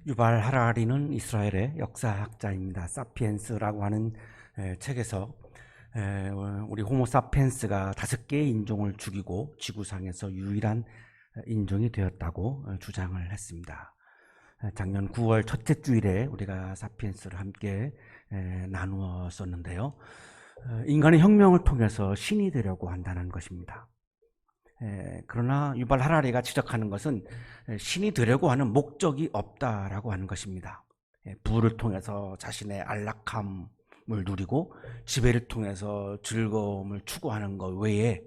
유발 하라리는 이스라엘의 역사학자입니다. 사피엔스라고 하는 책에서 우리 호모 사피엔스가 5개의 인종을 죽이고 지구상에서 유일한 인종이 되었다고 주장을 했습니다. 작년 9월 첫째 주일에 우리가 사피엔스를 함께 나누었었는데요. 인간의 혁명을 통해서 신이 되려고 한다는 것입니다. 그러나 유발 하라리가 지적하는 것은 신이 되려고 하는 목적이 없다라고 하는 것입니다. 부를 통해서 자신의 안락함을 누리고 지배를 통해서 즐거움을 추구하는 것 외에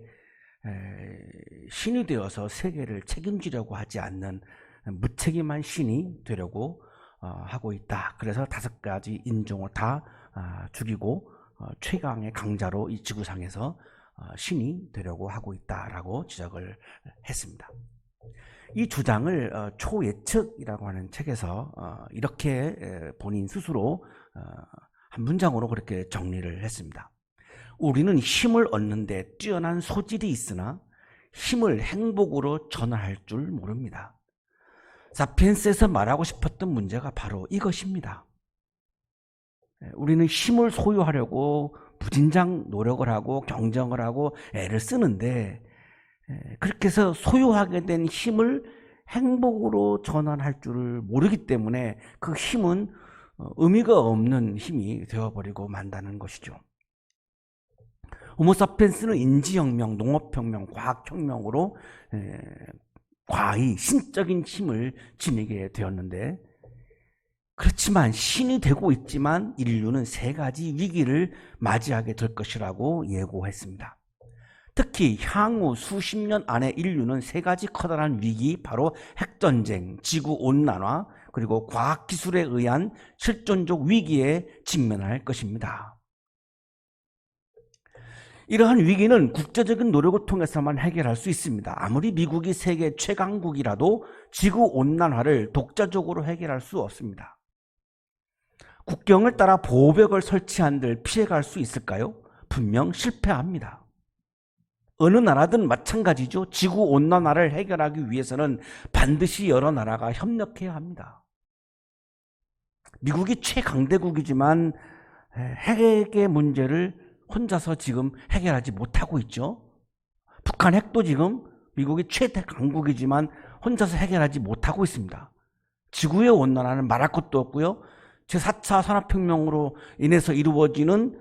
신이 되어서 세계를 책임지려고 하지 않는 무책임한 신이 되려고 하고 있다. 그래서 5가지 인종을 다 죽이고 최강의 강자로 이 지구상에서 신이 되려고 하고 있다라고 지적을 했습니다. 이 주장을 초예측이라고 하는 책에서 이렇게 본인 스스로 한 문장으로 그렇게 정리를 했습니다. 우리는 힘을 얻는 데 뛰어난 소질이 있으나 힘을 행복으로 전환할 줄 모릅니다. 사피엔스에서 말하고 싶었던 문제가 바로 이것입니다. 우리는 힘을 소유하려고 무진장 노력을 하고 경쟁을 하고 애를 쓰는데 그렇게 해서 소유하게 된 힘을 행복으로 전환할 줄을 모르기 때문에 그 힘은 의미가 없는 힘이 되어버리고 만다는 것이죠. 호모사피엔스는 인지혁명, 농업혁명, 과학혁명으로 과히 신적인 힘을 지니게 되었는데 그렇지만 신이 되고 있지만 인류는 3가지 위기를 맞이하게 될 것이라고 예고했습니다. 특히 향후 수십 년 안에 인류는 3가지 커다란 위기, 바로 핵전쟁, 지구온난화, 그리고 과학기술에 의한 실존적 위기에 직면할 것입니다. 이러한 위기는 국제적인 노력을 통해서만 해결할 수 있습니다. 아무리 미국이 세계 최강국이라도 지구온난화를 독자적으로 해결할 수 없습니다. 국경을 따라 보호벽을 설치한들 피해갈 수 있을까요? 분명 실패합니다. 어느 나라든 마찬가지죠. 지구온난화를 해결하기 위해서는 반드시 여러 나라가 협력해야 합니다. 미국이 최강대국이지만 핵의 문제를 혼자서 지금 해결하지 못하고 있죠. 북한 핵도 지금 미국이 최강국이지만 혼자서 해결하지 못하고 있습니다. 지구의 온난화는 말할 것도 없고요. 제4차 산업혁명으로 인해서 이루어지는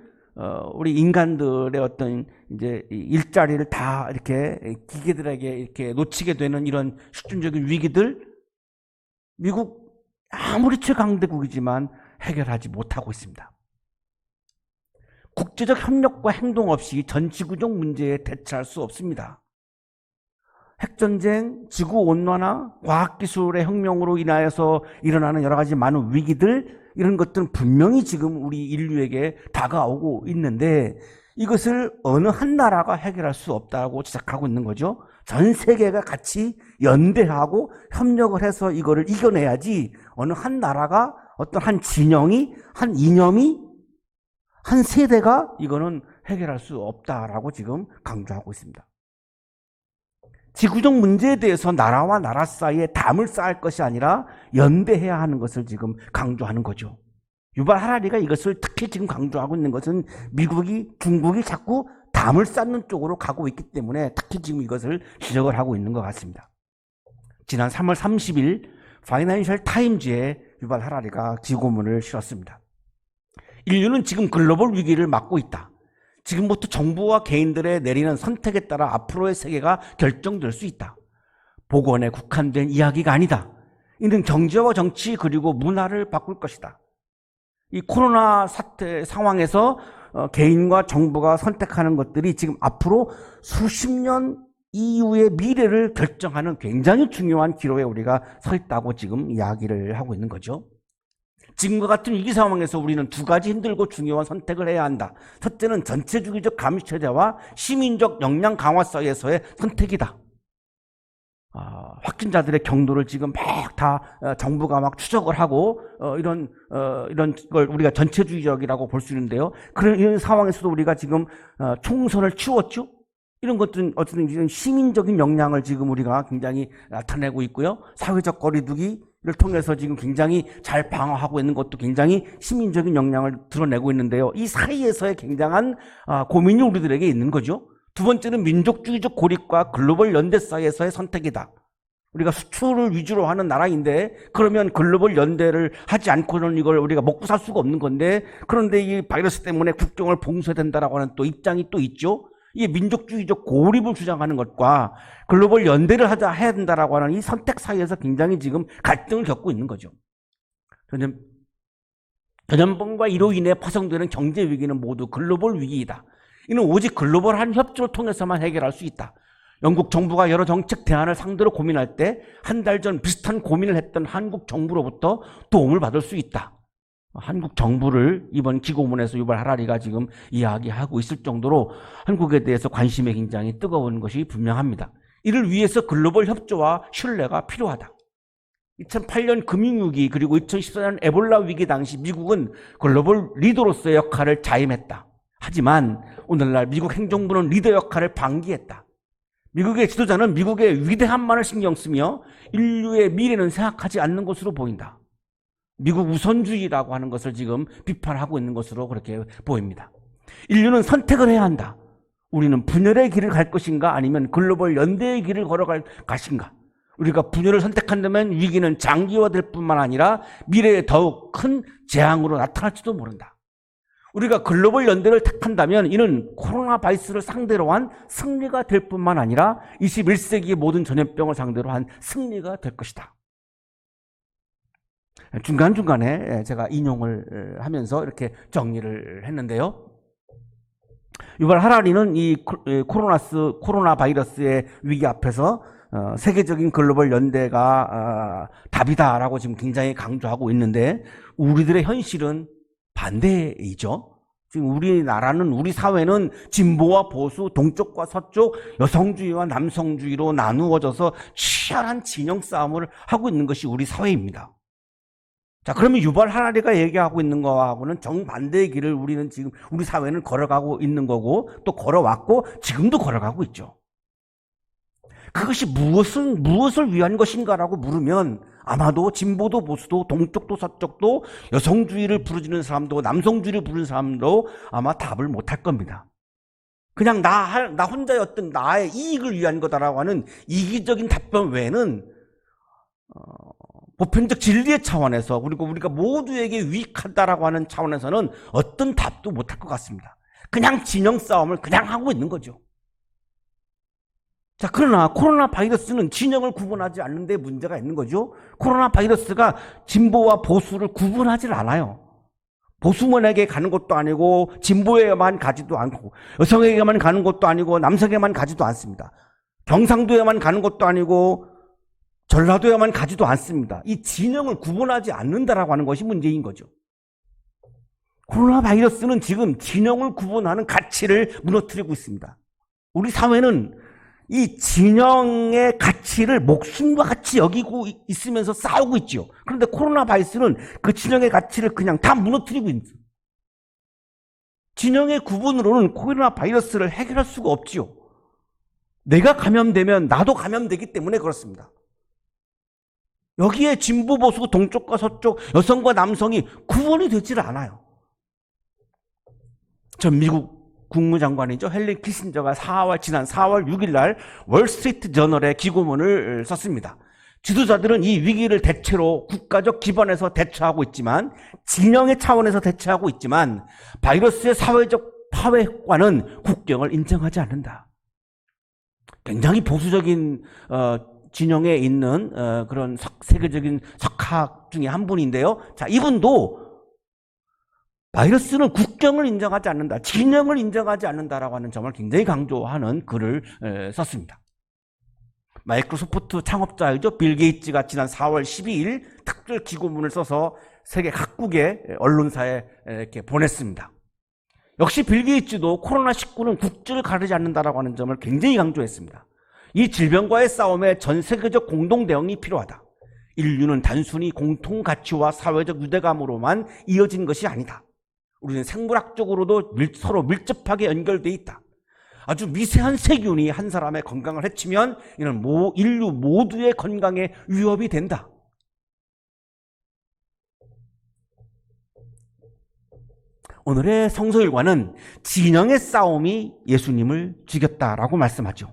우리 인간들의 어떤 이제 일자리를 다 이렇게 기계들에게 이렇게 놓치게 되는 이런 실존적인 위기들, 미국 아무리 최강대국이지만 해결하지 못하고 있습니다. 국제적 협력과 행동 없이 전 지구적 문제에 대처할 수 없습니다. 핵전쟁, 지구온난화, 과학기술의 혁명으로 인하여서 일어나는 여러 가지 많은 위기들, 이런 것들은 분명히 지금 우리 인류에게 다가오고 있는데 이것을 어느 한 나라가 해결할 수 없다고 지적하고 있는 거죠. 전 세계가 같이 연대하고 협력을 해서 이거를 이겨내야지 어느 한 나라가 어떤 한 진영이, 한 이념이, 한 세대가 이거는 해결할 수 없다라고 지금 강조하고 있습니다. 지구적 문제에 대해서 나라와 나라 사이에 담을 쌓을 것이 아니라 연대해야 하는 것을 지금 강조하는 거죠. 유발 하라리가 이것을 특히 지금 강조하고 있는 것은 미국이, 중국이 자꾸 담을 쌓는 쪽으로 가고 있기 때문에 특히 지금 이것을 지적을 하고 있는 것 같습니다. 지난 3월 30일 파이낸셜 타임즈에 유발 하라리가 지고문을 실었습니다. 인류는 지금 글로벌 위기를 맞고 있다. 지금부터 정부와 개인들의 내리는 선택에 따라 앞으로의 세계가 결정될 수 있다. 복원에 국한된 이야기가 아니다. 이는 경제와 정치 그리고 문화를 바꿀 것이다. 이 코로나 사태 상황에서 개인과 정부가 선택하는 것들이 지금 앞으로 수십 년 이후의 미래를 결정하는 굉장히 중요한 기로에 우리가 서 있다고 지금 이야기를 하고 있는 거죠. 지금과 같은 위기 상황에서 우리는 2가지 힘들고 중요한 선택을 해야 한다. 첫째는 전체주의적 감시체제와 시민적 역량 강화 사이에서의 선택이다. 확진자들의 경도를 지금 막 다 정부가 막 추적을 하고 이런 걸 우리가 전체주의적이라고 볼 수 있는데요. 그런 이런 상황에서도 우리가 지금 총선을 치웠죠. 이런 것들은 어쨌든 시민적인 역량을 지금 우리가 굉장히 나타내고 있고요. 사회적 거리두기, 통해서 지금 굉장히 잘 방어하고 있는 것도 굉장히 시민적인 역량을 드러내고 있는데요. 이 사이에서의 굉장한 고민이 우리들에게 있는 거죠. 두 번째는 민족주의적 고립과 글로벌 연대 사이에서의 선택이다. 우리가 수출을 위주로 하는 나라인데 그러면 글로벌 연대를 하지 않고는 이걸 우리가 먹고 살 수가 없는 건데, 그런데 이 바이러스 때문에 국경을 봉쇄해야 된다라고 하는 또 입장이 또 있죠. 이게 민족주의적 고립을 주장하는 것과 글로벌 연대를 해야 된다라고 하는 이 선택 사이에서 굉장히 지금 갈등을 겪고 있는 거죠. 전염병과 이로 인해 파생되는 경제 위기는 모두 글로벌 위기이다. 이는 오직 글로벌한 협조를 통해서만 해결할 수 있다. 영국 정부가 여러 정책 대안을 상대로 고민할 때 한 달 전 비슷한 고민을 했던 한국 정부로부터 도움을 받을 수 있다. 한국 정부를 이번 기고문에서 유발 하라리가 지금 이야기하고 있을 정도로 한국에 대해서 관심이 굉장히 뜨거운 것이 분명합니다. 이를 위해서 글로벌 협조와 신뢰가 필요하다. 2008년 금융위기 그리고 2014년 에볼라 위기 당시 미국은 글로벌 리더로서의 역할을 자임했다. 하지만 오늘날 미국 행정부는 리더 역할을 방기했다. 미국의 지도자는 미국의 위대함만을 신경 쓰며 인류의 미래는 생각하지 않는 것으로 보인다. 미국 우선주의라고 하는 것을 지금 비판하고 있는 것으로 그렇게 보입니다. 인류는 선택을 해야 한다. 우리는 분열의 길을 갈 것인가 아니면 글로벌 연대의 길을 걸어갈 것인가. 우리가 분열을 선택한다면 위기는 장기화될 뿐만 아니라 미래에 더욱 큰 재앙으로 나타날지도 모른다. 우리가 글로벌 연대를 택한다면 이는 코로나 바이러스를 상대로 한 승리가 될 뿐만 아니라 21세기의 모든 전염병을 상대로 한 승리가 될 것이다. 중간중간에 제가 인용을 하면서 이렇게 정리를 했는데요. 유발 하라리는 이 코로나 바이러스의 위기 앞에서 세계적인 글로벌 연대가 답이다라고 지금 굉장히 강조하고 있는데, 우리들의 현실은 반대이죠. 지금 우리나라는, 우리 사회는 진보와 보수, 동쪽과 서쪽, 여성주의와 남성주의로 나누어져서 치열한 진영 싸움을 하고 있는 것이 우리 사회입니다. 자, 그러면 유발 하라리가 얘기하고 있는 거하고는 정반대의 길을 우리는 지금 우리 사회는 걸어가고 있는 거고, 또 걸어왔고 지금도 걸어가고 있죠. 그것이 무엇을 위한 것인가라고 물으면 아마도 진보도 보수도 동쪽도 서쪽도 여성주의를 부르짖는 사람도 남성주의를 부르는 사람도 아마 답을 못할 겁니다. 그냥 나 혼자의 어떤 나의 이익을 위한 거다라고 하는 이기적인 답변 외에는 보편적 진리의 차원에서, 그리고 우리가 모두에게 유익하다라고 하는 차원에서는 어떤 답도 못할 것 같습니다. 그냥 진영 싸움을 그냥 하고 있는 거죠. 자, 그러나 코로나 바이러스는 진영을 구분하지 않는 데 문제가 있는 거죠. 코로나 바이러스가 진보와 보수를 구분하지 않아요. 보수만에게 가는 것도 아니고 진보에만 가지도 않고 여성에게만 가는 것도 아니고 남성에게만 가지도 않습니다. 경상도에만 가는 것도 아니고 전라도에만 가지도 않습니다. 이 진영을 구분하지 않는다라고 하는 것이 문제인 거죠. 코로나 바이러스는 지금 진영을 구분하는 가치를 무너뜨리고 있습니다. 우리 사회는 이 진영의 가치를 목숨과 같이 여기고 있으면서 싸우고 있죠. 그런데 코로나 바이러스는 그 진영의 가치를 그냥 다 무너뜨리고 있습니다. 진영의 구분으로는 코로나 바이러스를 해결할 수가 없지요. 내가 감염되면 나도 감염되기 때문에 그렇습니다. 여기에 진보, 보수, 동쪽과 서쪽, 여성과 남성이 구분이 되질 않아요. 전 미국 국무장관이죠. 헨리 키신저가 지난 4월 6일 날 월스트리트 저널에 기고문을 썼습니다. 지도자들은 이 위기를 대체로 국가적 기반에서 대처하고 있지만, 진영의 차원에서 대처하고 있지만 바이러스의 사회적 파괴 효과는 국경을 인정하지 않는다. 굉장히 보수적인 진영에 있는 그런 세계적인 석학 중에 한 분인데요. 자, 이분도 바이러스는 국경을 인정하지 않는다, 진영을 인정하지 않는다라고 하는 점을 굉장히 강조하는 글을 썼습니다. 마이크로소프트 창업자이죠. 빌 게이츠가 지난 4월 12일 특별 기고문을 써서 세계 각국의 언론사에 이렇게 보냈습니다. 역시 빌 게이츠도 코로나19는 국적을 가리지 않는다라고 하는 점을 굉장히 강조했습니다. 이 질병과의 싸움에 전 세계적 공동 대응이 필요하다. 인류는 단순히 공통 가치와 사회적 유대감으로만 이어진 것이 아니다. 우리는 생물학적으로도 서로 밀접하게 연결되어 있다. 아주 미세한 세균이 한 사람의 건강을 해치면 이는 인류 모두의 건강에 위협이 된다. 오늘의 성서일과는 진영의 싸움이 예수님을 죽였다라고 말씀하죠.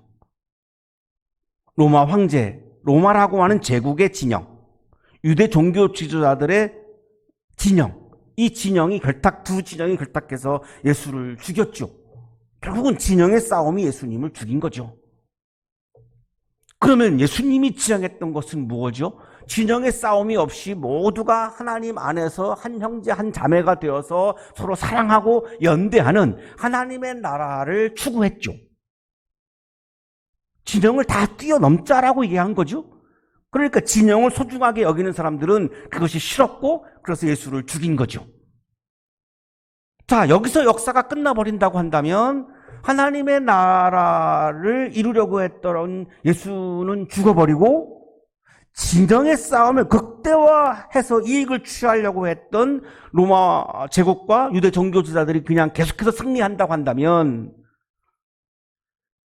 로마 황제, 로마라고 하는 제국의 진영, 유대 종교 지도자들의 진영, 이 진영이 두 진영이 결탁해서 예수를 죽였죠. 결국은 진영의 싸움이 예수님을 죽인 거죠. 그러면 예수님이 지향했던 것은 무엇이죠? 진영의 싸움이 없이 모두가 하나님 안에서 한 형제 한 자매가 되어서 서로 사랑하고 연대하는 하나님의 나라를 추구했죠. 진영을 다 뛰어넘자라고 얘기한 거죠. 그러니까 진영을 소중하게 여기는 사람들은 그것이 싫었고 그래서 예수를 죽인 거죠. 자, 여기서 역사가 끝나버린다고 한다면 하나님의 나라를 이루려고 했던 예수는 죽어버리고 진영의 싸움을 극대화해서 이익을 취하려고 했던 로마 제국과 유대 종교지자들이 그냥 계속해서 승리한다고 한다면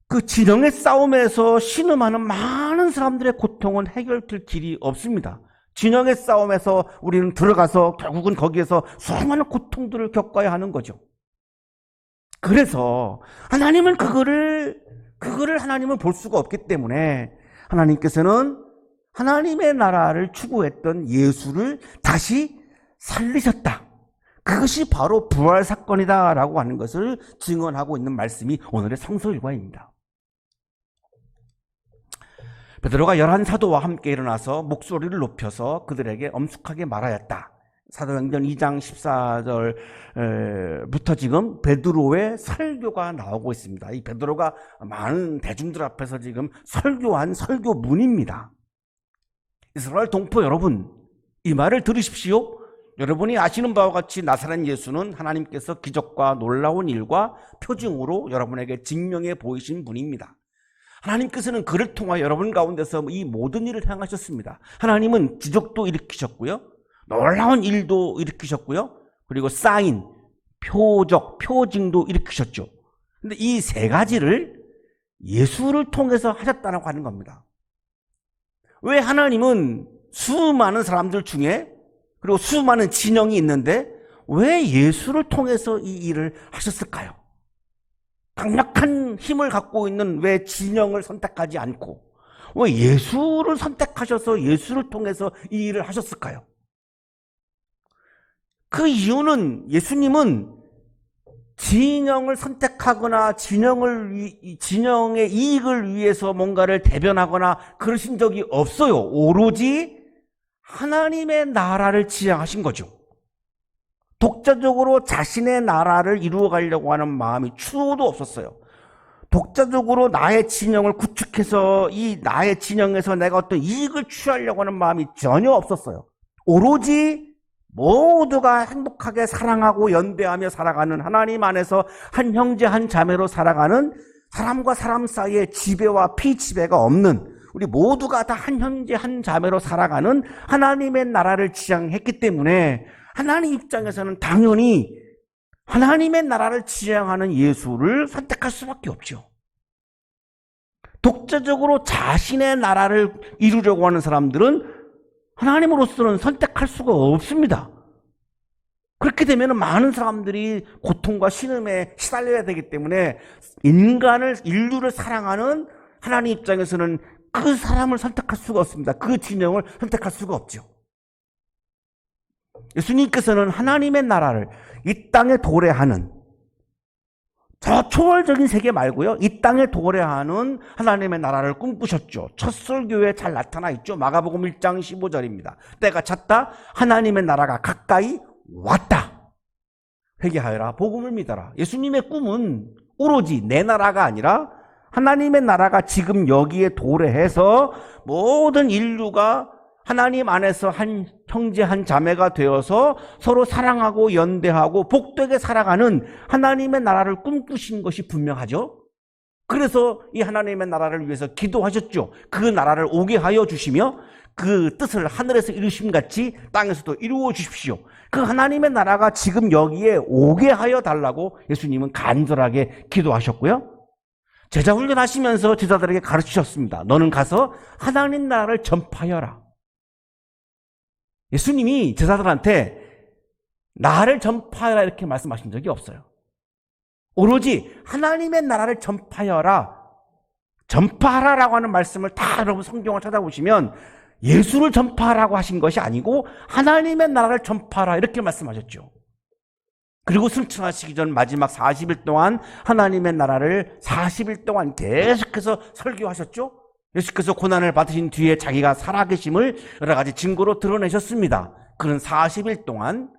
그 진영의 싸움에서 신음하는 많은 사람들의 고통은 해결될 길이 없습니다. 진영의 싸움에서 우리는 들어가서 결국은 거기에서 수많은 고통들을 겪어야 하는 거죠. 그래서 하나님은 그거를 하나님은 볼 수가 없기 때문에 하나님께서는 하나님의 나라를 추구했던 예수를 다시 살리셨다. 그것이 바로 부활 사건이다라고 하는 것을 증언하고 있는 말씀이 오늘의 성서일과입니다. 베드로가 11사도와 함께 일어나서 목소리를 높여서 그들에게 엄숙하게 말하였다. 사도행전 2장 14절부터 지금 베드로의 설교가 나오고 있습니다. 이 베드로가 많은 대중들 앞에서 지금 설교한 설교문입니다. 이스라엘 동포 여러분, 이 말을 들으십시오. 여러분이 아시는 바와 같이 나사렛 예수는 하나님께서 기적과 놀라운 일과 표징으로 여러분에게 증명해 보이신 분입니다. 하나님께서는 그를 통하여 여러분 가운데서 이 모든 일을 행하셨습니다. 하나님은 기적도 일으키셨고요, 놀라운 일도 일으키셨고요, 그리고 사인, 표적, 표징도 일으키셨죠. 근데 이 세 가지를 예수를 통해서 하셨다고 하는 겁니다. 왜 하나님은 수많은 사람들 중에 그리고 수많은 진영이 있는데 왜 예수를 통해서 이 일을 하셨을까요? 강력한 힘을 갖고 있는 왜 진영을 선택하지 않고 왜 예수를 선택하셔서 예수를 통해서 이 일을 하셨을까요? 그 이유는 예수님은 진영을 선택하거나 진영의 이익을 위해서 뭔가를 대변하거나 그러신 적이 없어요. 오로지 하나님의 나라를 지향하신 거죠. 독자적으로 자신의 나라를 이루어가려고 하는 마음이 추호도 없었어요. 독자적으로 나의 진영을 구축해서 이 나의 진영에서 내가 어떤 이익을 취하려고 하는 마음이 전혀 없었어요. 오로지 모두가 행복하게 사랑하고 연대하며 살아가는 하나님 안에서 한 형제 한 자매로 살아가는 사람과 사람 사이에 지배와 피지배가 없는 우리 모두가 다 한 형제 한 자매로 살아가는 하나님의 나라를 지향했기 때문에 하나님 입장에서는 당연히 하나님의 나라를 지향하는 예수를 선택할 수밖에 없죠. 독자적으로 자신의 나라를 이루려고 하는 사람들은 하나님으로서는 선택할 수가 없습니다. 그렇게 되면 많은 사람들이 고통과 신음에 시달려야 되기 때문에 인류를 사랑하는 하나님 입장에서는 그 사람을 선택할 수가 없습니다. 그 진영을 선택할 수가 없죠. 예수님께서는 하나님의 나라를 이 땅에 도래하는 저 초월적인 세계 말고요, 이 땅에 도래하는 하나님의 나라를 꿈꾸셨죠. 첫 설교에 잘 나타나 있죠. 마가복음 1장 15절입니다. 때가 찼다. 하나님의 나라가 가까이 왔다. 회개하여라. 복음을 믿어라. 예수님의 꿈은 오로지 내 나라가 아니라 하나님의 나라가 지금 여기에 도래해서 모든 인류가 하나님 안에서 한 형제 한 자매가 되어서 서로 사랑하고 연대하고 복되게 살아가는 하나님의 나라를 꿈꾸신 것이 분명하죠. 그래서 이 하나님의 나라를 위해서 기도하셨죠. 그 나라를 오게 하여 주시며 그 뜻을 하늘에서 이루심 같이 땅에서도 이루어 주십시오. 그 하나님의 나라가 지금 여기에 오게 하여 달라고 예수님은 간절하게 기도하셨고요. 제자 훈련하시면서 제자들에게 가르치셨습니다. 너는 가서 하나님 나라를 전파하여라. 예수님이 제자들한테 나를 전파하라 이렇게 말씀하신 적이 없어요. 오로지 하나님의 나라를 전파하라라고 하는 말씀을 다 여러분 성경을 찾아보시면 예수를 전파하라고 하신 것이 아니고 하나님의 나라를 전파하라 이렇게 말씀하셨죠. 그리고 승천하시기 전 마지막 40일 동안 하나님의 나라를 40일 동안 계속해서 설교하셨죠. 예수께서 고난을 받으신 뒤에 자기가 살아계심을 여러 가지 증거로 드러내셨습니다. 그런 40일 동안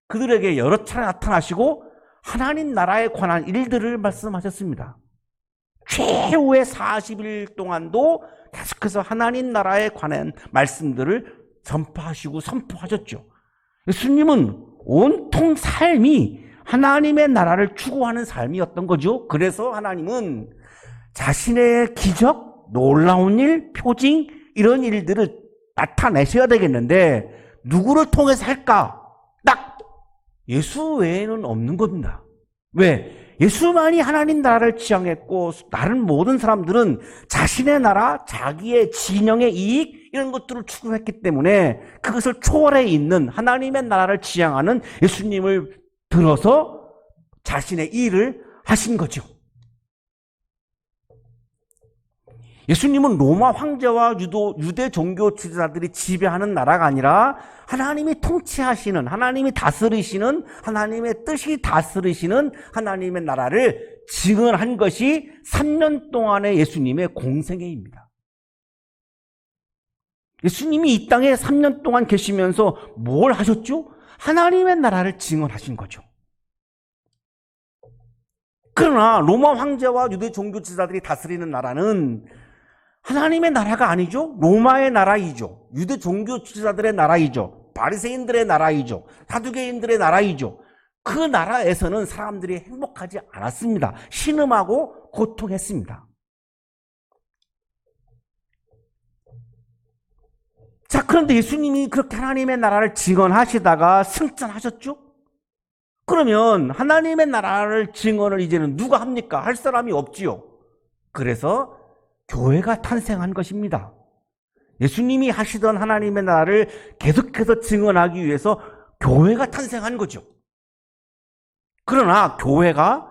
그들에게 여러 차례 나타나시고 하나님 나라에 관한 일들을 말씀하셨습니다. 최후의 40일 동안도 계속해서 하나님 나라에 관한 말씀들을 전파하시고 선포하셨죠. 예수님은 온통 삶이 하나님의 나라를 추구하는 삶이었던 거죠. 그래서 하나님은 자신의 기적, 놀라운 일, 표징 이런 일들을 나타내셔야 되겠는데 누구를 통해서 할까? 딱 예수 외에는 없는 겁니다. 왜? 예수만이 하나님 나라를 지향했고 다른 모든 사람들은 자신의 나라, 자기의 진영의 이익 이런 것들을 추구했기 때문에 그것을 초월해 있는 하나님의 나라를 지향하는 예수님을 들어서 자신의 일을 하신 거죠. 예수님은 로마 황제와 유대 종교 지도자들이 지배하는 나라가 아니라 하나님이 통치하시는, 하나님이 다스리시는, 하나님의 뜻이 다스리시는 하나님의 나라를 증언한 것이 3년 동안의 예수님의 공생애입니다. 예수님이 이 땅에 3년 동안 계시면서 뭘 하셨죠? 하나님의 나라를 증언하신 거죠. 그러나 로마 황제와 유대 종교 지도자들이 다스리는 나라는 하나님의 나라가 아니죠. 로마의 나라이죠. 유대 종교 지도자들의 나라이죠. 바리새인들의 나라이죠. 사두개인들의 나라이죠. 그 나라에서는 사람들이 행복하지 않았습니다. 신음하고 고통했습니다. 자, 그런데 예수님이 그렇게 하나님의 나라를 증언하시다가 승천하셨죠? 그러면 하나님의 나라를 증언을 이제는 누가 합니까? 할 사람이 없지요. 그래서 교회가 탄생한 것입니다. 예수님이 하시던 하나님의 나라를 계속해서 증언하기 위해서 교회가 탄생한 거죠. 그러나 교회가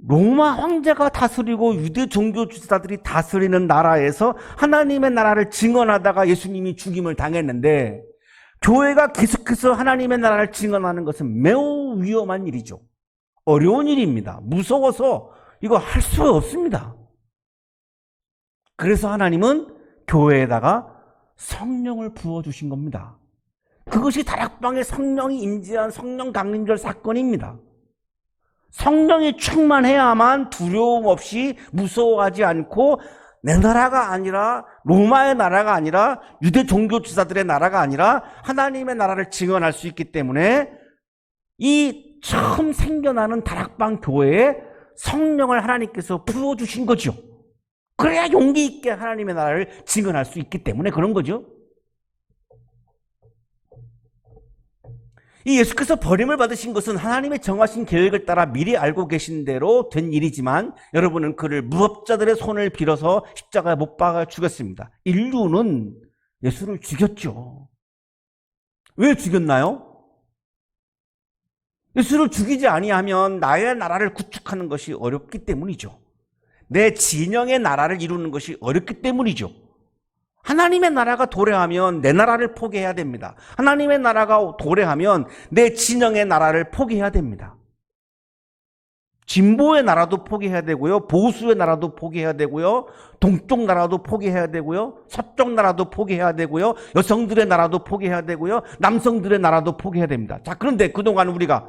로마 황제가 다스리고 유대 종교 지도자들이 다스리는 나라에서 하나님의 나라를 증언하다가 예수님이 죽임을 당했는데 교회가 계속해서 하나님의 나라를 증언하는 것은 매우 위험한 일이죠. 어려운 일입니다. 무서워서 이거 할 수가 없습니다. 그래서 하나님은 교회에다가 성령을 부어주신 겁니다. 그것이 다락방에 성령이 임재한 성령 강림절 사건입니다. 성령이 충만해야만 두려움 없이 무서워하지 않고 내 나라가 아니라 로마의 나라가 아니라 유대 종교 지도자들의 나라가 아니라 하나님의 나라를 증언할 수 있기 때문에 이 처음 생겨나는 다락방 교회에 성령을 하나님께서 부어주신 거죠. 그래야 용기 있게 하나님의 나라를 증언할 수 있기 때문에 그런 거죠. 이 예수께서 버림을 받으신 것은 하나님의 정하신 계획을 따라 미리 알고 계신 대로 된 일이지만 여러분은 그를 무법자들의 손을 빌어서 십자가에 못 박아 죽였습니다. 인류는 예수를 죽였죠. 왜 죽였나요? 예수를 죽이지 아니하면 나의 나라를 구축하는 것이 어렵기 때문이죠. 내 진영의 나라를 이루는 것이 어렵기 때문이죠. 하나님의 나라가 도래하면 내 나라를 포기해야 됩니다. 하나님의 나라가 도래하면 내 진영의 나라를 포기해야 됩니다. 진보의 나라도 포기해야 되고요. 보수의 나라도 포기해야 되고요. 동쪽 나라도 포기해야 되고요. 서쪽 나라도 포기해야 되고요. 여성들의 나라도 포기해야 되고요. 남성들의 나라도 포기해야 됩니다. 자, 그런데 그동안 우리가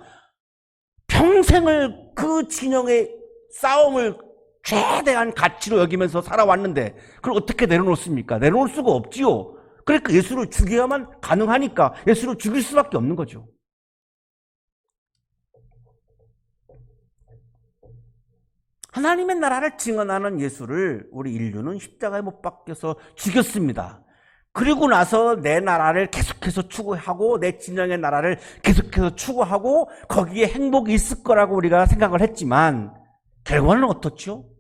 평생을 그 진영의 싸움을 최대한 가치로 여기면서 살아왔는데 그걸 어떻게 내려놓습니까? 내려놓을 수가 없지요. 그러니까 예수를 죽여야만 가능하니까 예수를 죽일 수밖에 없는 거죠. 하나님의 나라를 증언하는 예수를 우리 인류는 십자가에 못 박혀서 죽였습니다. 그리고 나서 내 나라를 계속해서 추구하고 내 진영의 나라를 계속해서 추구하고 거기에 행복이 있을 거라고 우리가 생각을 했지만 결과는 어떻죠?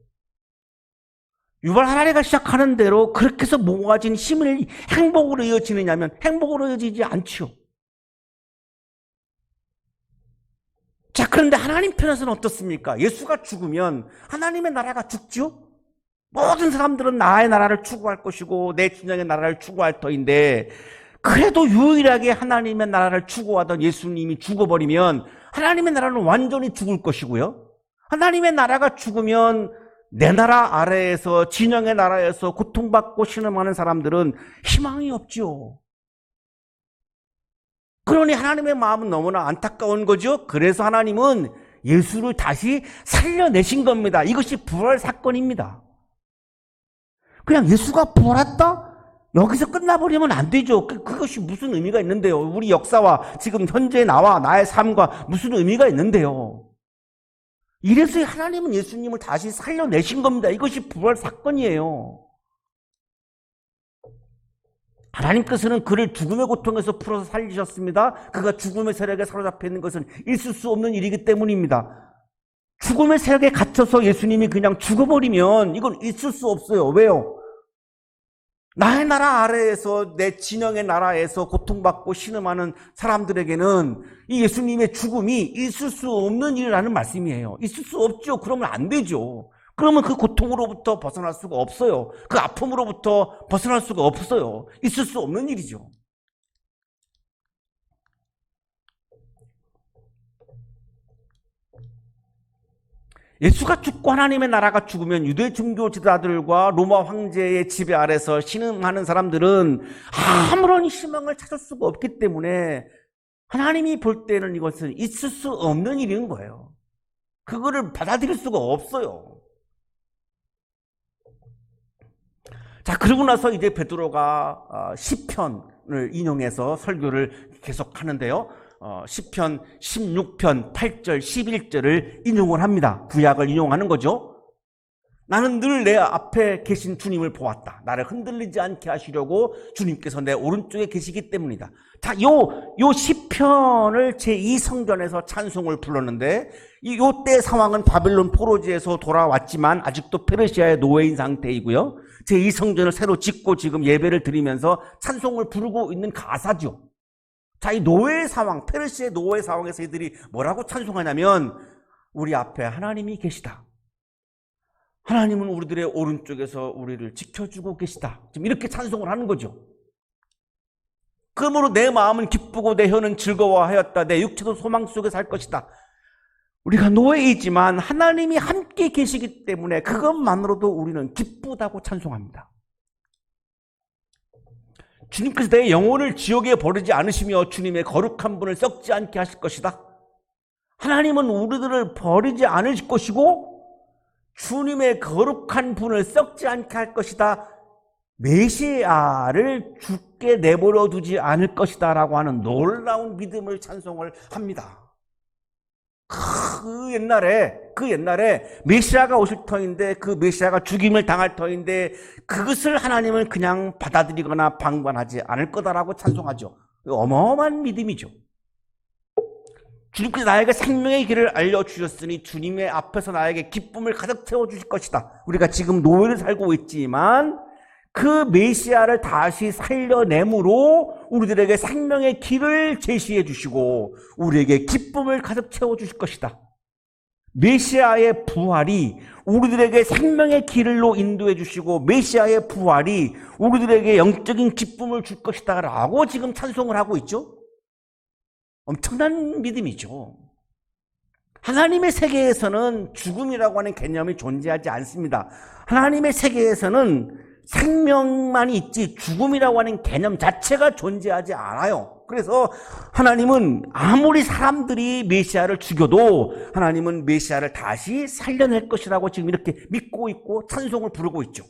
유발 하라리가 시작하는 대로 그렇게 해서 모아진 힘을 행복으로 이어지느냐면 행복으로 이어지지 않죠. 자, 그런데 하나님 편에서는 어떻습니까? 예수가 죽으면 하나님의 나라가 죽죠? 모든 사람들은 나의 나라를 추구할 것이고 내 진영의 나라를 추구할 터인데, 그래도 유일하게 하나님의 나라를 추구하던 예수님이 죽어버리면 하나님의 나라는 완전히 죽을 것이고요. 하나님의 나라가 죽으면 내 나라 아래에서, 진영의 나라에서 고통받고 신음하는 사람들은 희망이 없죠. 그러니 하나님의 마음은 너무나 안타까운 거죠. 그래서 하나님은 예수를 다시 살려내신 겁니다. 이것이 부활 사건입니다. 그냥 예수가 부활했다? 여기서 끝나버리면 안 되죠. 그것이 무슨 의미가 있는데요. 우리 역사와 지금 현재 나와 나의 삶과 무슨 의미가 있는데요. 이래서 하나님은 예수님을 다시 살려내신 겁니다. 이것이 부활 사건이에요. 하나님께서는 그를 죽음의 고통에서 풀어서 살리셨습니다. 그가 죽음의 세력에 사로잡혀 있는 것은 있을 수 없는 일이기 때문입니다. 죽음의 세력에 갇혀서 예수님이 그냥 죽어버리면 이건 있을 수 없어요. 왜요? 나의 나라 아래에서, 내 진영의 나라에서 고통받고 신음하는 사람들에게는 이 예수님의 죽음이 있을 수 없는 일이라는 말씀이에요. 있을 수 없죠. 그러면 안 되죠. 그러면 그 고통으로부터 벗어날 수가 없어요. 그 아픔으로부터 벗어날 수가 없어요. 있을 수 없는 일이죠. 예수가 죽고 하나님의 나라가 죽으면 유대 종교 지도자들과 로마 황제의 지배 아래서 신음하는 사람들은 아무런 희망을 찾을 수가 없기 때문에 하나님이 볼 때는 이것은 있을 수 없는 일인 거예요. 그거를 받아들일 수가 없어요. 자, 그러고 나서 이제 베드로가 시편을 인용해서 설교를 계속 하는데요. 시편 16편 8절 11절을 인용을 합니다. 구약을 인용하는 거죠. 나는 늘 내 앞에 계신 주님을 보았다. 나를 흔들리지 않게 하시려고 주님께서 내 오른쪽에 계시기 때문이다. 자, 요 시편을 제2성전에서 찬송을 불렀는데, 요때 상황은 바벨론 포로지에서 돌아왔지만 아직도 페르시아의 노예인 상태이고요. 제2성전을 새로 짓고 지금 예배를 드리면서 찬송을 부르고 있는 가사죠. 자, 이 노예 상황, 페르시아의 노예 상황에서 이들이 뭐라고 찬송하냐면, 우리 앞에 하나님이 계시다. 하나님은 우리들의 오른쪽에서 우리를 지켜주고 계시다. 지금 이렇게 찬송을 하는 거죠. 그러므로 내 마음은 기쁘고 내 혀는 즐거워하였다. 내 육체도 소망 속에 살 것이다. 우리가 노예이지만 하나님이 함께 계시기 때문에 그것만으로도 우리는 기쁘다고 찬송합니다. 주님께서 내 영혼을 지옥에 버리지 않으시며 주님의 거룩한 분을 썩지 않게 하실 것이다. 하나님은 우리들을 버리지 않을 것이고 주님의 거룩한 분을 썩지 않게 할 것이다. 메시아를 죽게 내버려 두지 않을 것이다 라고 하는 놀라운 믿음을 찬송을 합니다. 그 옛날에 메시아가 오실 터인데, 그 메시아가 죽임을 당할 터인데 그것을 하나님은 그냥 받아들이거나 방관하지 않을 거다라고 찬송하죠. 어마어마한 믿음이죠. 주님께서 나에게 생명의 길을 알려주셨으니 주님의 앞에서 나에게 기쁨을 가득 채워주실 것이다. 우리가 지금 노예를 살고 있지만 그 메시아를 다시 살려내므로 우리들에게 생명의 길을 제시해 주시고 우리에게 기쁨을 가득 채워주실 것이다. 메시아의 부활이 우리들에게 생명의 길로 인도해 주시고 메시아의 부활이 우리들에게 영적인 기쁨을 줄 것이다 라고 지금 찬송을 하고 있죠. 엄청난 믿음이죠. 하나님의 세계에서는 죽음이라고 하는 개념이 존재하지 않습니다. 하나님의 세계에서는 생명만이 있지 죽음이라고 하는 개념 자체가 존재하지 않아요. 그래서 하나님은 아무리 사람들이 메시아를 죽여도 하나님은 메시아를 다시 살려낼 것이라고 지금 이렇게 믿고 있고 찬송을 부르고 있죠.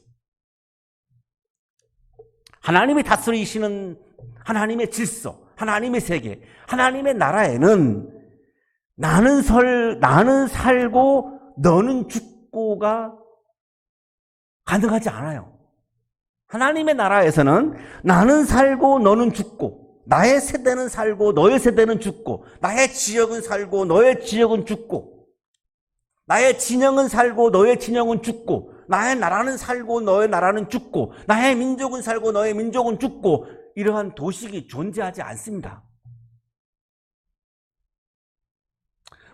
하나님이 다스리시는 하나님의 질서, 하나님의 세계, 하나님의 나라에는 나는 살고 너는 죽고가 가능하지 않아요. 하나님의 나라에서는 나는 살고 너는 죽고, 나의 세대는 살고 너의 세대는 죽고, 나의 지역은 살고 너의 지역은 죽고, 나의 진영은 살고 너의 진영은 죽고, 나의 나라는 살고 너의 나라는 죽고, 나의 민족은 살고 너의 민족은 죽고, 이러한 도식이 존재하지 않습니다.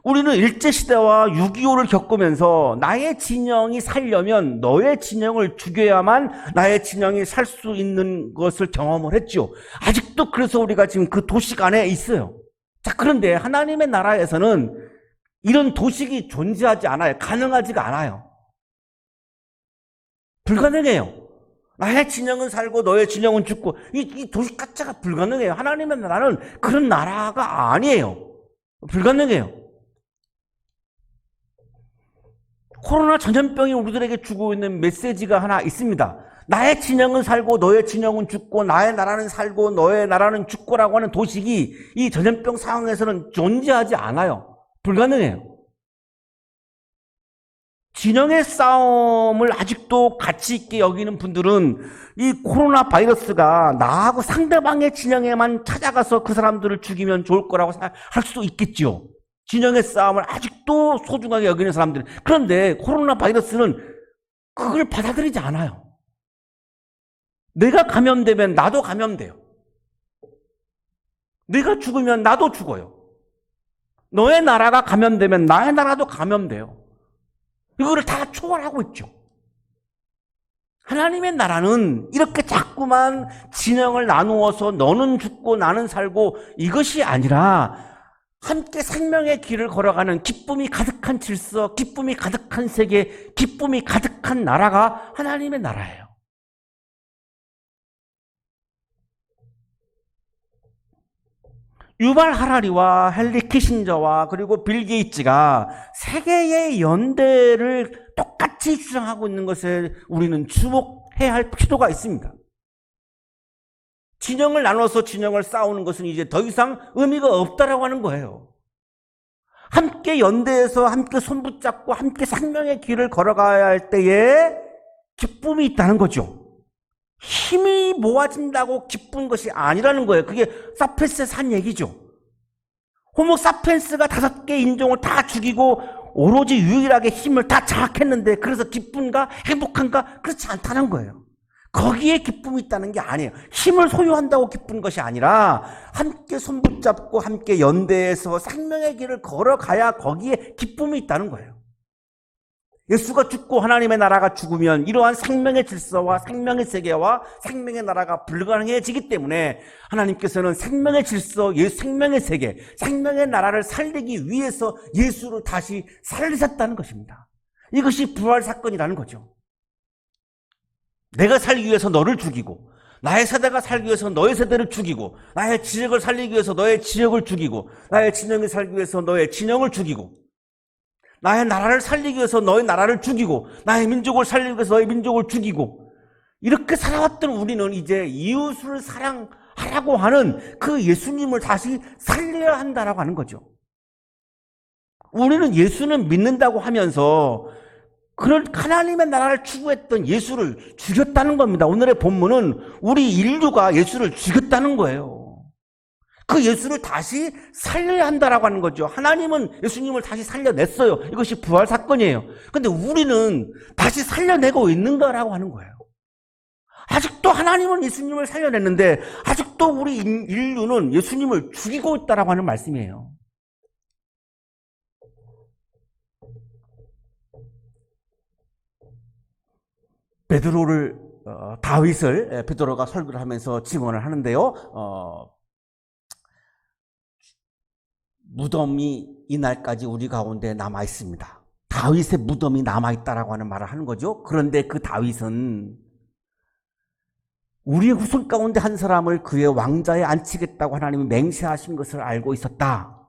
우리는 일제시대와 6.25를 겪으면서 나의 진영이 살려면 너의 진영을 죽여야만 나의 진영이 살 수 있는 것을 경험을 했죠. 아직도 그래서 우리가 지금 그 도식 안에 있어요. 자, 그런데 하나님의 나라에서는 이런 도식이 존재하지 않아요. 가능하지가 않아요. 불가능해요. 나의 진영은 살고 너의 진영은 죽고 이 도식 자체가 불가능해요. 하나님의 나라는 그런 나라가 아니에요. 불가능해요. 코로나 전염병이 우리들에게 주고 있는 메시지가 하나 있습니다. 나의 진영은 살고 너의 진영은 죽고 나의 나라는 살고 너의 나라는 죽고라고 하는 도식이 이 전염병 상황에서는 존재하지 않아요. 불가능해요. 진영의 싸움을 아직도 가치 있게 여기는 분들은 이 코로나 바이러스가 나하고 상대방의 진영에만 찾아가서 그 사람들을 죽이면 좋을 거라고 할 수도 있겠죠. 진영의 싸움을 아직도 소중하게 여기는 사람들. 그런데 코로나 바이러스는 그걸 받아들이지 않아요. 내가 감염되면 나도 감염돼요. 내가 죽으면 나도 죽어요. 너의 나라가 감염되면 나의 나라도 감염돼요. 이거를 다 초월하고 있죠. 하나님의 나라는 이렇게 자꾸만 진영을 나누어서 너는 죽고 나는 살고 이것이 아니라 함께 생명의 길을 걸어가는 기쁨이 가득한 질서, 기쁨이 가득한 세계, 기쁨이 가득한 나라가 하나님의 나라예요. 유발 하라리와 헨리 키신저와 그리고 빌 게이츠가 세계의 연대를 똑같이 주장하고 있는 것에 우리는 주목해야 할 필요가 있습니다. 진영을 나눠서 진영을 싸우는 것은 이제 더 이상 의미가 없다라고 하는 거예요. 함께 연대해서 함께 손붙잡고 함께 생명의 길을 걸어가야 할 때에 기쁨이 있다는 거죠. 힘이 모아진다고 기쁜 것이 아니라는 거예요. 그게 사피엔스에서 한 얘기죠. 호모 사피엔스가 5개 인종을 다 죽이고 오로지 유일하게 힘을 다 장악했는데 그래서 기쁜가 행복한가 그렇지 않다는 거예요. 거기에 기쁨이 있다는 게 아니에요. 힘을 소유한다고 기쁜 것이 아니라 함께 손붙잡고 함께 연대해서 생명의 길을 걸어가야 거기에 기쁨이 있다는 거예요. 예수가 죽고 하나님의 나라가 죽으면 이러한 생명의 질서와 생명의 세계와 생명의 나라가 불가능해지기 때문에 하나님께서는 생명의 질서, 생명의 세계, 생명의 나라를 살리기 위해서 예수를 다시 살리셨다는 것입니다. 이것이 부활 사건이라는 거죠. 내가 살기 위해서 너를 죽이고 나의 세대가 살기 위해서 너의 세대를 죽이고 나의 지역을 살리기 위해서 너의 지역을 죽이고 나의 진영이 살기 위해서 너의 진영을 죽이고 나의 나라를 살리기 위해서 너의 나라를 죽이고 나의 민족을 살리기 위해서 너의 민족을 죽이고 이렇게 살아왔던 우리는 이제 이웃을 사랑하라고 하는 그 예수님을 다시 살려야 한다라고 하는 거죠. 우리는 예수는 믿는다고 하면서 그런 하나님의 나라를 추구했던 예수를 죽였다는 겁니다. 오늘의 본문은 우리 인류가 예수를 죽였다는 거예요. 그 예수를 다시 살려야 한다라고 하는 거죠. 하나님은 예수님을 다시 살려냈어요. 이것이 부활 사건이에요. 그런데 우리는 다시 살려내고 있는가라고 하는 거예요. 아직도 하나님은 예수님을 살려냈는데 아직도 우리 인류는 예수님을 죽이고 있다라고 하는 말씀이에요. 다윗을 베드로가 설교를 하면서 증언을 하는데요. 무덤이 이날까지 우리 가운데 남아 있습니다. 다윗의 무덤이 남아 있다라고 하는 말을 하는 거죠. 그런데 그 다윗은 우리의 후손 가운데 한 사람을 그의 왕좌에 앉히겠다고 하나님이 맹세하신 것을 알고 있었다.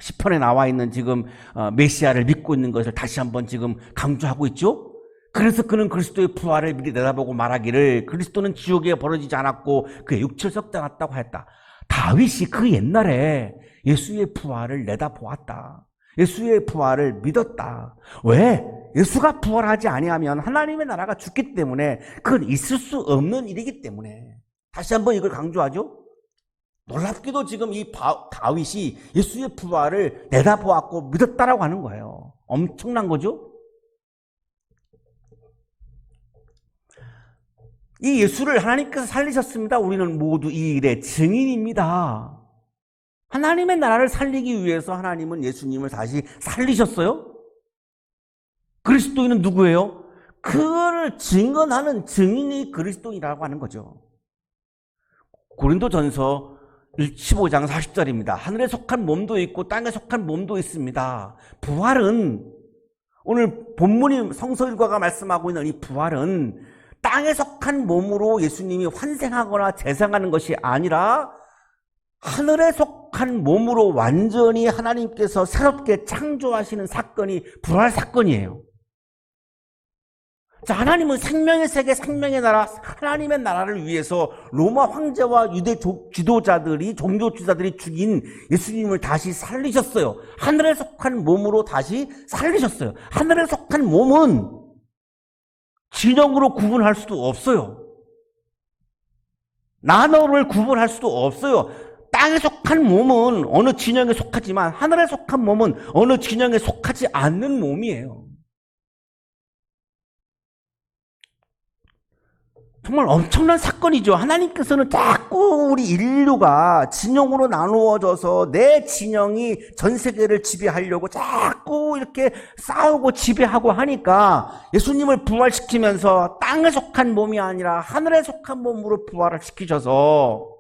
시편에 나와 있는 지금 메시아를 믿고 있는 것을 다시 한번 지금 강조하고 있죠. 그래서 그는 그리스도의 부활을 미리 내다보고 말하기를 그리스도는 지옥에 벌어지지 않았고 그의 육체를 썩지 않았다고 하였다. 다윗이 그 옛날에 예수의 부활을 내다보았다. 예수의 부활을 믿었다. 왜? 예수가 부활하지 아니하면 하나님의 나라가 죽기 때문에 그건 있을 수 없는 일이기 때문에 다시 한번 이걸 강조하죠. 놀랍게도 지금 이 다윗이 예수의 부활을 내다보았고 믿었다라고 하는 거예요. 엄청난 거죠. 이 예수를 하나님께서 살리셨습니다. 우리는 모두 이 일의 증인입니다. 하나님의 나라를 살리기 위해서 하나님은 예수님을 다시 살리셨어요? 그리스도인은 누구예요? 그거를 증언하는 증인이 그리스도인이라고 하는 거죠. 고린도전서 15장 40절입니다. 하늘에 속한 몸도 있고 땅에 속한 몸도 있습니다. 부활은, 오늘 본문이 성서 일과가 말씀하고 있는 이 부활은 땅에 속한 몸으로 예수님이 환생하거나 재생하는 것이 아니라 하늘에 속한 몸으로 완전히 하나님께서 새롭게 창조하시는 사건이 부활 사건이에요. 자, 하나님은 생명의 세계, 생명의 나라, 하나님의 나라를 위해서 로마 황제와 유대 지도자들이, 종교 지도자들이 죽인 예수님을 다시 살리셨어요. 하늘에 속한 몸으로 다시 살리셨어요. 하늘에 속한 몸은 진영으로 구분할 수도 없어요. 나노를 구분할 수도 없어요. 땅에 속한 몸은 어느 진영에 속하지만 하늘에 속한 몸은 어느 진영에 속하지 않는 몸이에요. 정말 엄청난 사건이죠. 하나님께서는 자꾸 우리 인류가 진영으로 나누어져서 내 진영이 전 세계를 지배하려고 자꾸 이렇게 싸우고 지배하고 하니까 예수님을 부활시키면서 땅에 속한 몸이 아니라 하늘에 속한 몸으로 부활을 시키셔서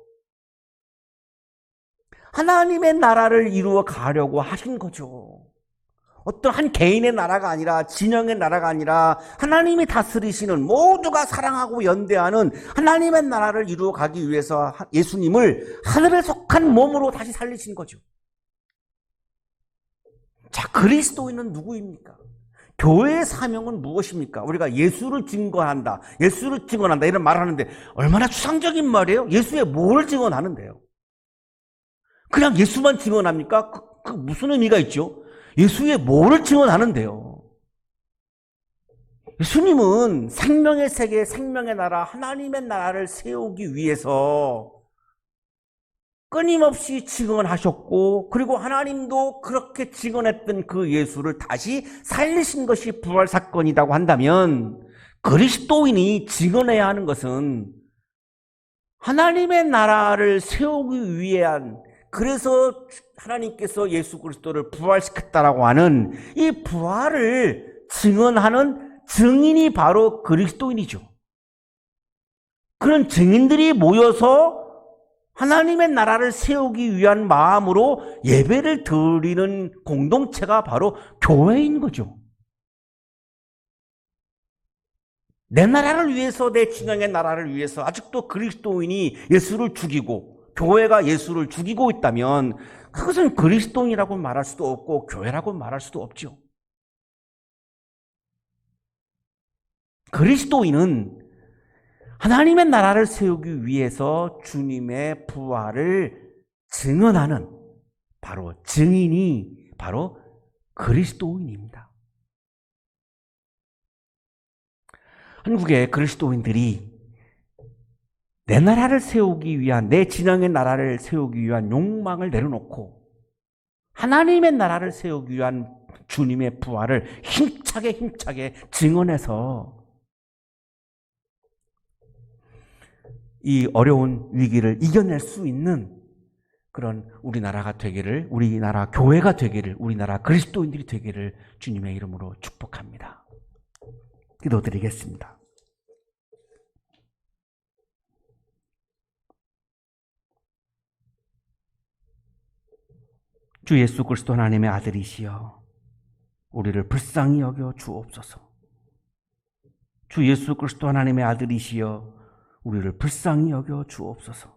하나님의 나라를 이루어 가려고 하신 거죠. 어떤 한 개인의 나라가 아니라, 진영의 나라가 아니라 하나님이 다스리시는, 모두가 사랑하고 연대하는 하나님의 나라를 이루어 가기 위해서 예수님을 하늘에 속한 몸으로 다시 살리신 거죠. 자, 그리스도인은 누구입니까? 교회의 사명은 무엇입니까? 우리가 예수를 증거한다, 예수를 증언한다 이런 말을 하는데 얼마나 추상적인 말이에요? 예수의 뭘 증언하는데요? 그냥 예수만 증언합니까? 그 무슨 의미가 있죠? 예수의 뭐를 증언하는데요? 예수님은 생명의 세계, 생명의 나라, 하나님의 나라를 세우기 위해서 끊임없이 증언하셨고, 그리고 하나님도 그렇게 증언했던 그 예수를 다시 살리신 것이 부활 사건이라고 한다면, 그리스도인이 증언해야 하는 것은 하나님의 나라를 세우기 위한, 그래서 하나님께서 예수 그리스도를 부활시켰다라고 하는 이 부활을 증언하는 증인이 바로 그리스도인이죠. 그런 증인들이 모여서 하나님의 나라를 세우기 위한 마음으로 예배를 드리는 공동체가 바로 교회인 거죠. 내 나라를 위해서, 내 진영의 나라를 위해서 아직도 그리스도인이 예수를 죽이고 교회가 예수를 죽이고 있다면 그것은 그리스도인이라고 말할 수도 없고 교회라고 말할 수도 없죠. 그리스도인은 하나님의 나라를 세우기 위해서 주님의 부활을 증언하는 바로 증인이 바로 그리스도인입니다. 한국의 그리스도인들이 내 나라를 세우기 위한, 내 진영의 나라를 세우기 위한 욕망을 내려놓고 하나님의 나라를 세우기 위한 주님의 부활을 힘차게 증언해서 이 어려운 위기를 이겨낼 수 있는 그런 우리나라가 되기를, 우리나라 교회가 되기를, 우리나라 그리스도인들이 되기를 주님의 이름으로 축복합니다. 기도드리겠습니다. 주 예수 그리스도 하나님의 아들이시여, 우리를 불쌍히 여겨 주옵소서. 주 예수 그리스도 하나님의 아들이시여, 우리를 불쌍히 여겨 주옵소서.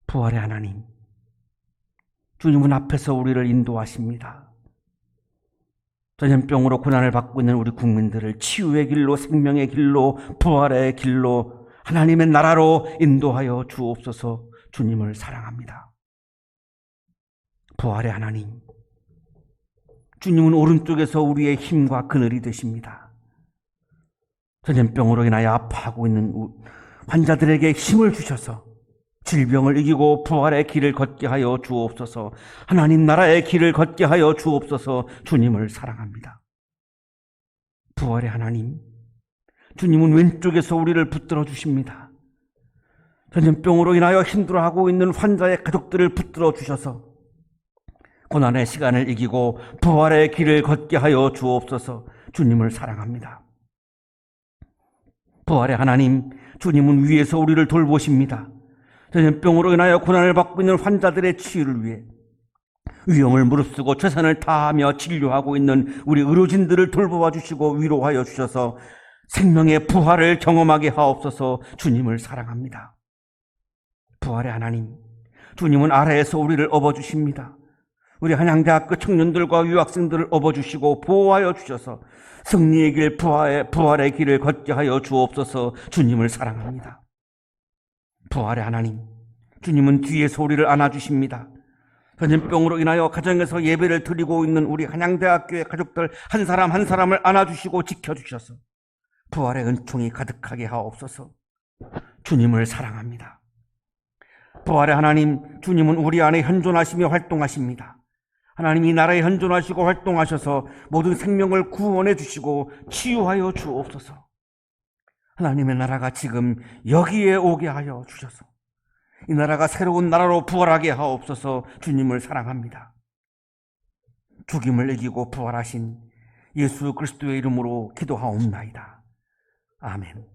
부활의 하나님, 주님은 앞에서 우리를 인도하십니다. 전염병으로 고난을 받고 있는 우리 국민들을 치유의 길로, 생명의 길로, 부활의 길로, 하나님의 나라로 인도하여 주옵소서. 주님을 사랑합니다. 부활의 하나님, 주님은 오른쪽에서 우리의 힘과 그늘이 되십니다. 전염병으로 인하여 아파하고 있는 환자들에게 힘을 주셔서 질병을 이기고 부활의 길을 걷게 하여 주옵소서. 하나님 나라의 길을 걷게 하여 주옵소서. 주님을 사랑합니다. 부활의 하나님, 주님은 왼쪽에서 우리를 붙들어 주십니다. 전염병으로 인하여 힘들어하고 있는 환자의 가족들을 붙들어 주셔서 고난의 시간을 이기고 부활의 길을 걷게 하여 주옵소서. 주님을 사랑합니다. 부활의 하나님, 주님은 위에서 우리를 돌보십니다. 전염병으로 인하여 고난을 받고 있는 환자들의 치유를 위해 위험을 무릅쓰고 최선을 다하며 진료하고 있는 우리 의료진들을 돌보아 주시고 위로하여 주셔서 생명의 부활을 경험하게 하옵소서. 주님을 사랑합니다. 부활의 하나님, 주님은 아래에서 우리를 업어주십니다. 우리 한양대학교 청년들과 유학생들을 업어주시고 보호하여 주셔서 승리의 길, 부활의 길을 걷게 하여 주옵소서. 주님을 사랑합니다. 부활의 하나님, 주님은 뒤에서 우리를 안아주십니다. 전염병으로 인하여 가정에서 예배를 드리고 있는 우리 한양대학교의 가족들 한 사람 한 사람을 안아주시고 지켜주셔서 부활의 은총이 가득하게 하옵소서. 주님을 사랑합니다. 부활의 하나님, 주님은 우리 안에 현존하시며 활동하십니다. 하나님, 이 나라에 현존하시고 활동하셔서 모든 생명을 구원해 주시고 치유하여 주옵소서. 하나님의 나라가 지금 여기에 오게 하여 주셔서 이 나라가 새로운 나라로 부활하게 하옵소서. 주님을 사랑합니다. 죽임을 이기고 부활하신 예수 그리스도의 이름으로 기도하옵나이다. 아멘.